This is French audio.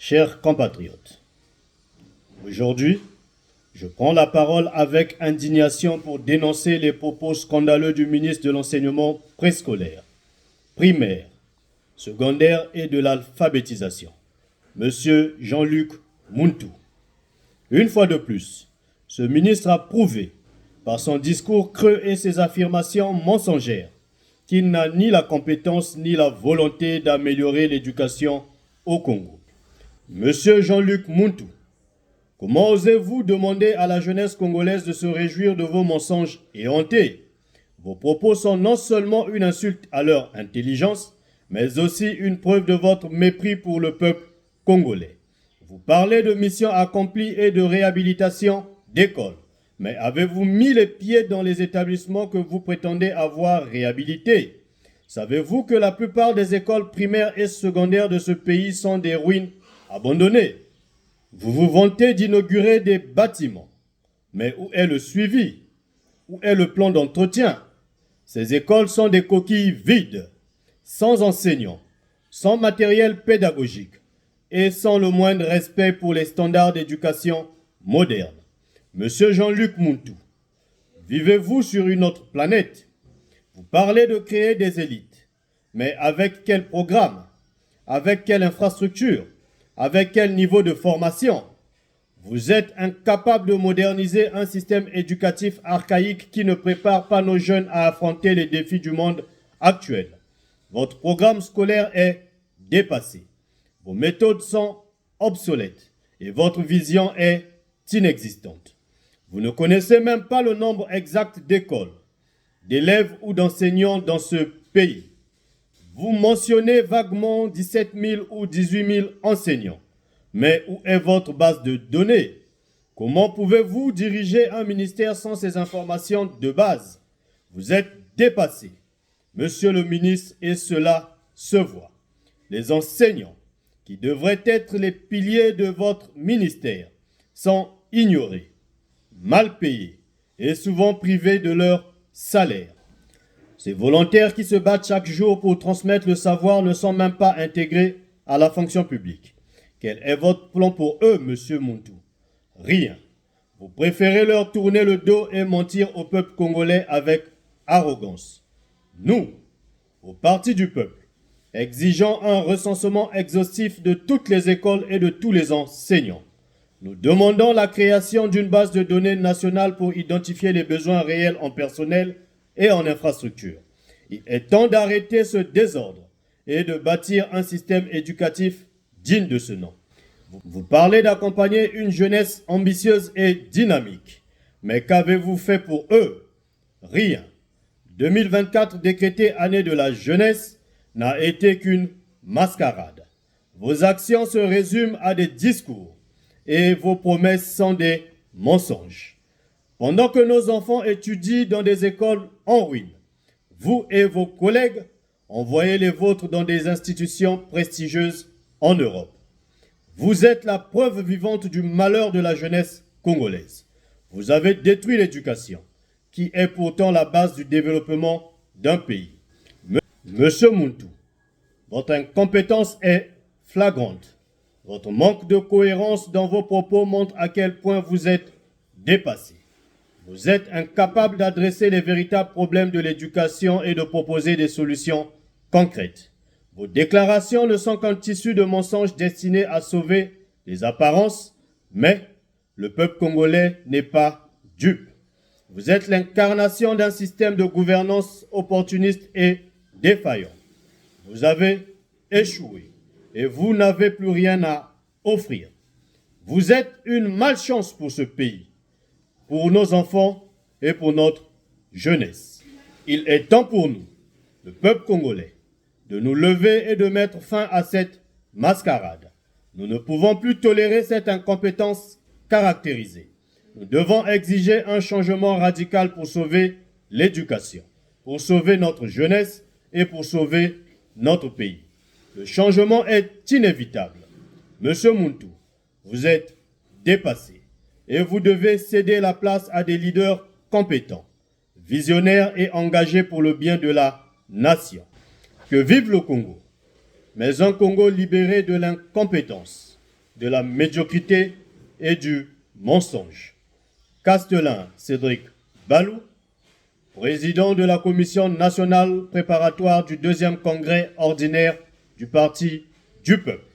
chers compatriotes, aujourd'hui, je prends la parole avec indignation pour dénoncer les propos scandaleux du ministre de l'enseignement préscolaire, primaire, secondaire et de l'alphabétisation, M. Jean-Luc Mountou. Une fois de plus, ce ministre a prouvé, par son discours creux et ses affirmations mensongères, qu'il n'a ni la compétence ni la volonté d'améliorer l'éducation au Congo. Monsieur Jean-Luc Mountou, comment osez-vous demander à la jeunesse congolaise de se réjouir de vos mensonges et hontés? Vos propos sont non seulement une insulte à leur intelligence, mais aussi une preuve de votre mépris pour le peuple congolais. Vous parlez de missions accomplies et de réhabilitation d'écoles. Mais avez-vous mis les pieds dans les établissements que vous prétendez avoir réhabilités? Savez-vous que la plupart des écoles primaires et secondaires de ce pays sont des ruines abandonnées? Vous vous vantez d'inaugurer des bâtiments. Mais où est le suivi? Où est le plan d'entretien? Ces écoles sont des coquilles vides, sans enseignants, sans matériel pédagogique et sans le moindre respect pour les standards d'éducation moderne. Monsieur Jean-Luc Mountou, vivez-vous sur une autre planète? Vous parlez de créer des élites, mais avec quel programme? Avec quelle infrastructure? Avec quel niveau de formation? Vous êtes incapable de moderniser un système éducatif archaïque qui ne prépare pas nos jeunes à affronter les défis du monde actuel. Votre programme scolaire est dépassé. Vos méthodes sont obsolètes et votre vision est inexistante. Vous ne connaissez même pas le nombre exact d'écoles, d'élèves ou d'enseignants dans ce pays. Vous mentionnez vaguement 17 000 ou 18 000 enseignants. Mais où est votre base de données? Comment pouvez-vous diriger un ministère sans ces informations de base? Vous êtes dépassé, monsieur le ministre, et cela se voit. Les enseignants, qui devraient être les piliers de votre ministère, sont ignorés, mal payés et souvent privés de leur salaire. Ces volontaires qui se battent chaque jour pour transmettre le savoir ne sont même pas intégrés à la fonction publique. Quel est votre plan pour eux, monsieur Mountou? Rien. Vous préférez leur tourner le dos et mentir au peuple congolais avec arrogance. Nous, au Parti du peuple, exigeons un recensement exhaustif de toutes les écoles et de tous les enseignants. Nous demandons la création d'une base de données nationale pour identifier les besoins réels en personnel et en infrastructure. Il est temps d'arrêter ce désordre et de bâtir un système éducatif digne de ce nom. Vous parlez d'accompagner une jeunesse ambitieuse et dynamique. Mais qu'avez-vous fait pour eux? Rien. 2024, décrété année de la jeunesse, n'a été qu'une mascarade. Vos actions se résument à des discours et vos promesses sont des mensonges. Pendant que nos enfants étudient dans des écoles en ruine, vous et vos collègues envoyez les vôtres dans des institutions prestigieuses en Europe. Vous êtes la preuve vivante du malheur de la jeunesse congolaise. Vous avez détruit l'éducation, qui est pourtant la base du développement d'un pays. Monsieur Mountou, votre incompétence est flagrante. Votre manque de cohérence dans vos propos montre à quel point vous êtes dépassé. Vous êtes incapable d'adresser les véritables problèmes de l'éducation et de proposer des solutions concrètes. Vos déclarations ne sont qu'un tissu de mensonges destinés à sauver les apparences, mais le peuple congolais n'est pas dupe. Vous êtes l'incarnation d'un système de gouvernance opportuniste et défaillant. Vous avez échoué et vous n'avez plus rien à offrir. Vous êtes une malchance pour ce pays, pour nos enfants et pour notre jeunesse. Il est temps pour nous, le peuple congolais, de nous lever et de mettre fin à cette mascarade. Nous ne pouvons plus tolérer cette incompétence caractérisée. Nous devons exiger un changement radical pour sauver l'éducation, pour sauver notre jeunesse et pour sauver notre pays. Le changement est inévitable. Monsieur Mountou, vous êtes dépassé et vous devez céder la place à des leaders compétents, visionnaires et engagés pour le bien de la nation. Que vive le Congo, mais un Congo libéré de l'incompétence, de la médiocrité et du mensonge. Castelin Cédric Balou, président de la Commission nationale préparatoire du 2e congrès ordinaire du Parti du peuple.